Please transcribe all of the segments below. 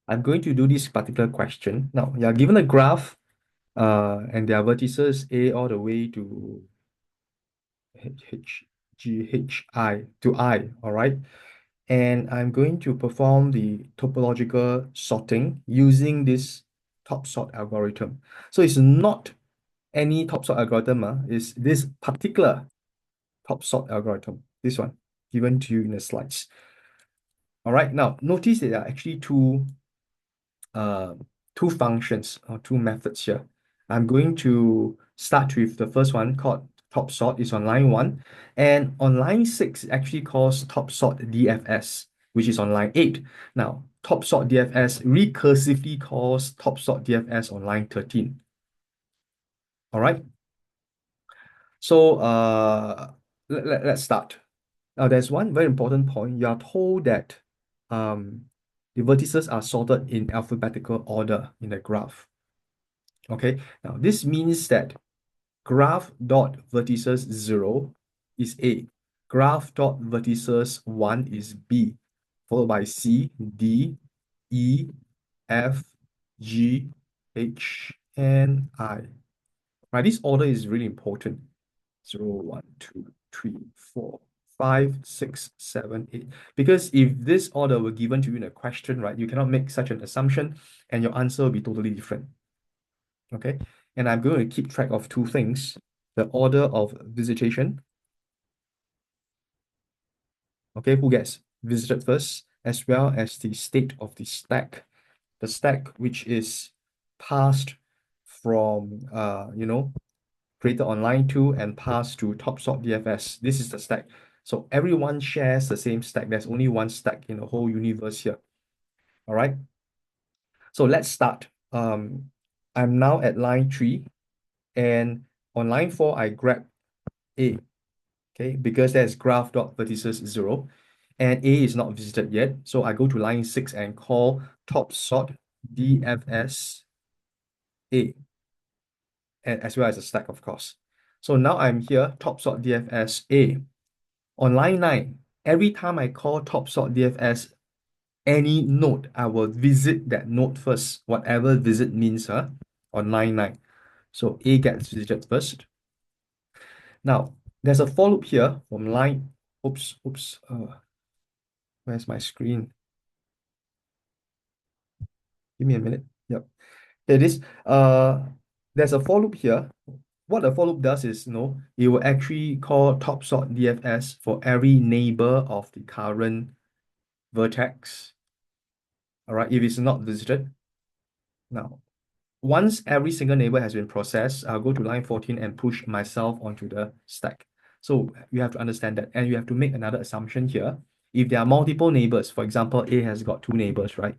I'm going to do this particular question. Now, you are given a graph, and there are vertices A all the way to H to I, all right? And I'm going to perform the topological sorting using this top sort algorithm. So it's not any top sort algorithm, it's this particular top sort algorithm, this one, given to you in the slides. All right, now notice there are actually uh, two functions or two methods here. I'm going to start with the first one called top sort is on line 1, and on line 6 it actually calls top sort DFS, which is on line 8. Now, top sort DFS recursively calls top sort DFS on line 13. All right. So let's start. Now, there's one very important point. You are told that um, the vertices are sorted in alphabetical order in the graph. Okay, now this means that graph dot vertices 0 is A, graph dot vertices 1 is B, followed by C, D, E, F, G, H, and I. Right, this order is really important. 0, 1, 2, 3, 4, 5, 6, 7, 8. Because if this order were given to you in a question, right, you cannot make such an assumption and your answer will be totally different. Okay, and I'm going to keep track of two things: the order of visitation, okay, who gets visited first, as well as the state of the stack which is passed from created on line 2 and passed to top sort DFS. This is the stack. So everyone shares the same stack. There's only one stack in the whole universe here. All right. So let's start. I'm now at line 3, and on line 4, I grab A, okay, because there's graph dot vertices 0, and A is not visited yet. So I go to line 6 and call top sort DFS A, and as well as a stack, of course. So now I'm here, top sort DFS A. On line 9, every time I call top sort DFS any node, I will visit that node first, whatever visit means, on line 9. So A gets visited first. Now, there's a for loop here from line, where's my screen? Give me a minute. Yep. Here it is. There's a for loop here. What the for loop does is, it will actually call top sort DFS for every neighbor of the current vertex. All right, if it's not visited. Now, once every single neighbor has been processed, I'll go to line 14 and push myself onto the stack. So you have to understand that, and you have to make another assumption here. If there are multiple neighbors, for example, A has got two neighbors, right?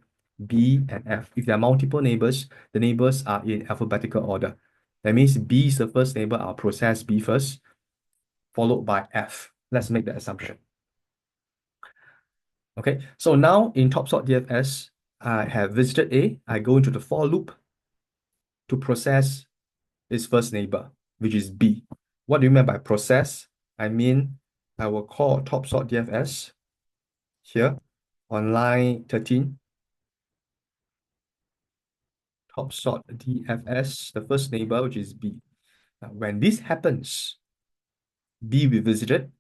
B and F. If there are multiple neighbors, the neighbors are in alphabetical order. That means B is the first neighbor, I'll process B first, followed by F. Let's make the assumption. Okay, so now in topsort DFS, I have visited A. I go into the for loop to process its first neighbor, which is B. What do you mean by process? I mean, I will call topsort DFS here on line 13. Topsort DFS, the first neighbor, which is B. Now, when this happens, B will visit it,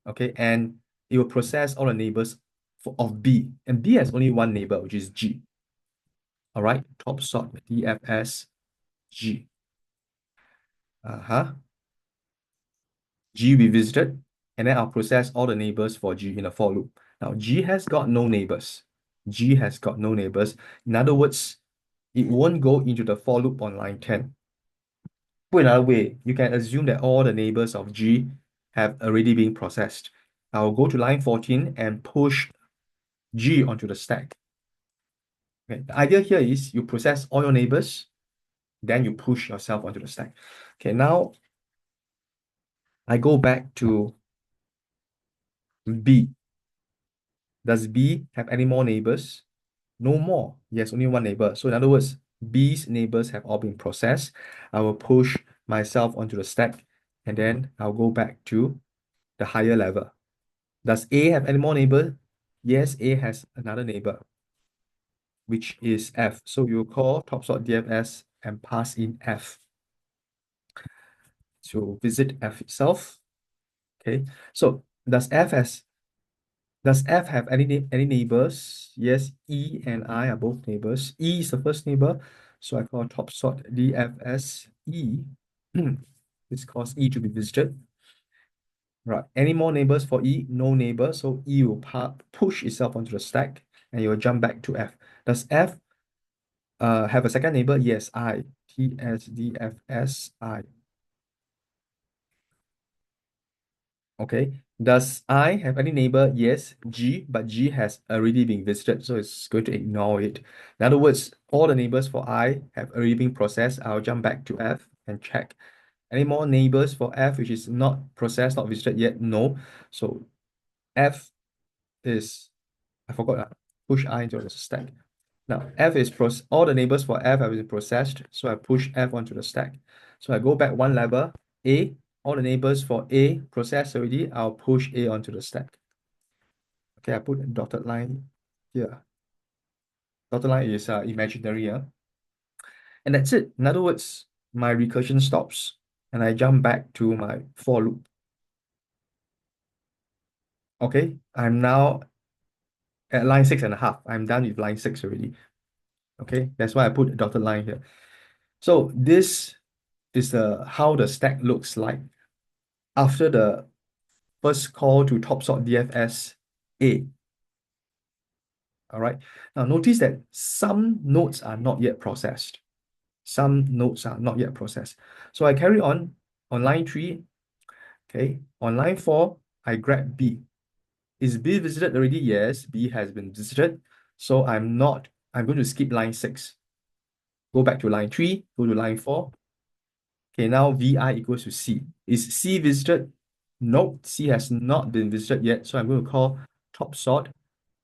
okay, and it will process all the neighbors of B, and B has only one neighbor, which is G. All right, topsort DFS G. G will visit it, and then I'll process all the neighbors for G in a for loop. Now, G has got no neighbors. G has got no neighbors. In other words, it won't go into the for loop on line 10. Put another way, you can assume that all the neighbors of G have already been processed. I'll go to line 14 and push G onto the stack. Okay, the idea here is you process all your neighbors, then you push yourself onto the stack. Okay, now I go back to B. Does B have any more neighbors? No more. Yes, only one neighbor. So in other words, B's neighbors have all been processed. I will push myself onto the stack, and then I'll go back to the higher level. Does A have any more neighbor? Yes, A has another neighbor. which is F. So you call topsort DFS and pass in F. So visit F itself. Okay. So does F have any neighbors? Yes, E and I are both neighbors. E is the first neighbor. So I call topsort DFS E. This cause E to be visited. Right. Any more neighbors for E? No neighbor. So E will push itself onto the stack and it will jump back to F. Does F have a second neighbor? Yes, I. TSDFS I. Okay. Does I have any neighbor? Yes, G, but G has already been visited, so it's going to ignore it. In other words, all the neighbors for I have already been processed. I'll jump back to F and check. Any more neighbors for F which is not processed, not visited yet? No. So F is, I forgot, push I into the stack. Now, F is all the neighbors for F have been processed, so I push F onto the stack. So I go back one level, A, all the neighbors for A processed already, I'll push A onto the stack. Okay, I put a dotted line here. Dotted line is imaginary, yeah? And that's it. In other words, my recursion stops and I jump back to my for loop. Okay, I'm now at line 6.5. I'm done with line 6 already. Okay, that's why I put a dotted line here. So this is how the stack looks like after the first call to topsort DFS A. All right. Now notice that some nodes are not yet processed. Some nodes are not yet processed. So I carry on line 3. Okay. On line 4, I grab B. Is B visited already? Yes, B has been visited. So I'm going to skip line 6. Go back to line 3, go to line 4. Okay, now VI equals to C. Is C visited? Nope, C has not been visited yet. So I'm going to call topsort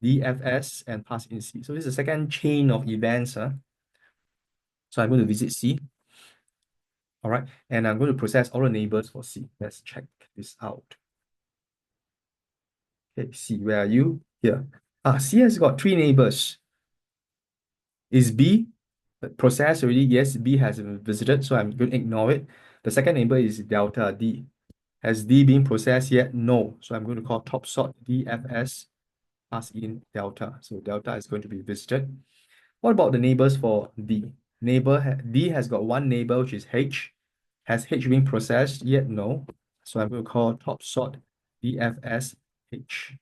DFS and pass in C. So this is the second chain of events. So I'm going to visit C. All right. And I'm going to process all the neighbors for C. Let's check this out. Okay, C, where are you? Here. C has got 3 neighbors. Is B processed already? Yes, B has been visited. So I'm going to ignore it. The second neighbor is delta D. Has D been processed yet? No. So I'm going to call topsort DFS pass in delta. So delta is going to be visited. What about the neighbors for D? D has got one neighbor, which is H. Has H been processed yet? No. So I'm going to call topsort DFS H.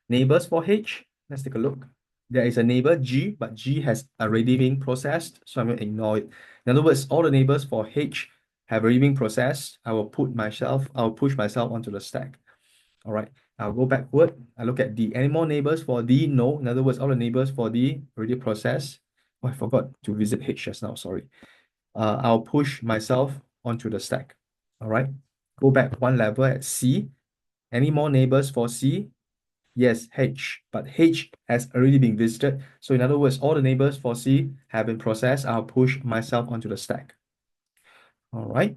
Neighbors for H, let's take a look. There is a neighbor G, but G has already been processed, so I'm going to ignore it. In other words, all the neighbors for H have already been processed. I'll push myself onto the stack. All right, I'll go backward. I look at D. Any more neighbors for D? No. In other words, all the neighbors for D already processed. Oh, I forgot to visit H just now, sorry. I'll push myself onto the stack. All right, go back one level at C. Any more neighbors for C? Yes, H, but H has already been visited. So in other words, all the neighbors for C have been processed. I'll push myself onto the stack. All right.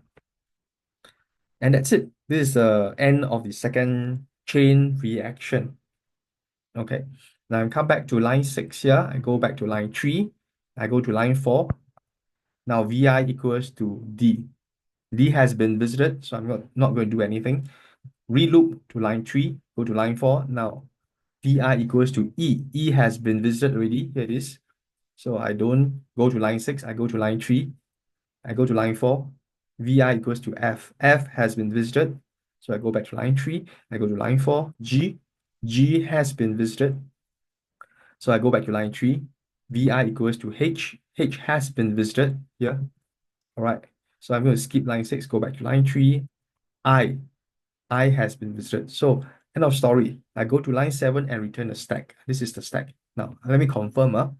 And that's it. This is the end of the second chain reaction. Okay. Now I come back to line 6 here. I go back to line 3. I go to line 4. Now VI equals to D. D has been visited, so I'm not going to do anything. Reloop to line 3, go to line 4. Now VI equals to E. E has been visited already. Here it is. So I don't go to line 6, I go to line 3. I go to line 4. VI equals to F. F has been visited. So I go back to line 3. I go to line 4. G. G has been visited. So I go back to line 3. VI equals to H. H has been visited here. All right. So I'm going to skip line 6, go back to line 3. I. I has been visited. So end of story. I go to line 7 and return the stack. This is the stack. Now, let me confirm.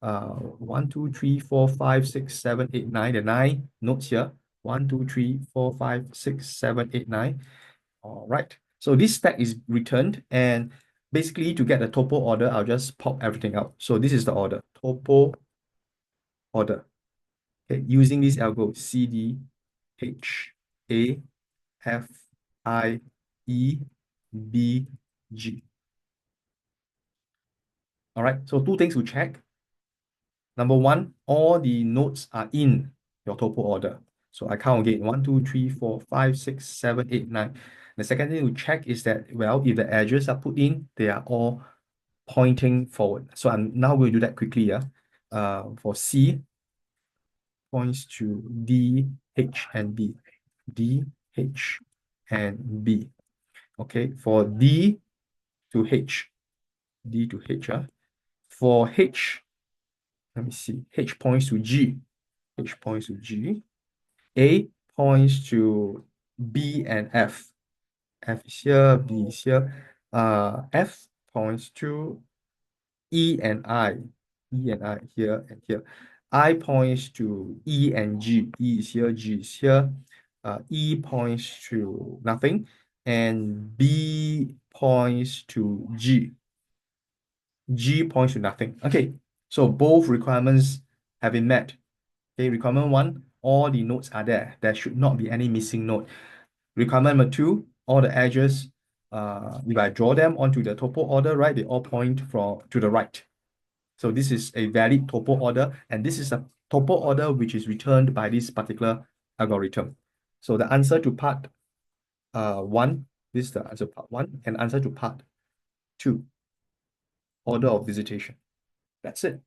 1, 2, 3, 4, 5, 6, 7, 8, 9. The 9 notes here. 1, 2, 3, 4, 5, 6, 7, 8, 9. All right. So this stack is returned, and basically to get the topo order, I'll just pop everything out. So this is the order. Topo order. Okay, using this algo C D H A F I E B G. All right, so two things to check. Number one, all the nodes are in your topo order. So I count again, 1, 2, 3, 4, 5, 6, 7, 8, 9. The second thing to check is that, well, if the edges are put in, they are all pointing forward. So I'm now going to do that quickly. For C, points to D, H, and B. D, H, and B. Okay, for D to H, D to H. For H, let me see, H points to G. H points to G. A points to B and F. F is here, B is here. F points to E and I. E and I here and here. I points to E and G. E is here, G is here. E points to nothing. And B points to G. G points to nothing. Okay, so both requirements have been met. Okay, requirement one, all the nodes are there. There should not be any missing node. Requirement number two, all the edges, if I draw them onto the topo order, right, they all point to the right. So this is a valid topo order, and this is a topo order which is returned by this particular algorithm. So the answer to part one, this is the answer to part one, and answer to part two, order of visitation. That's it.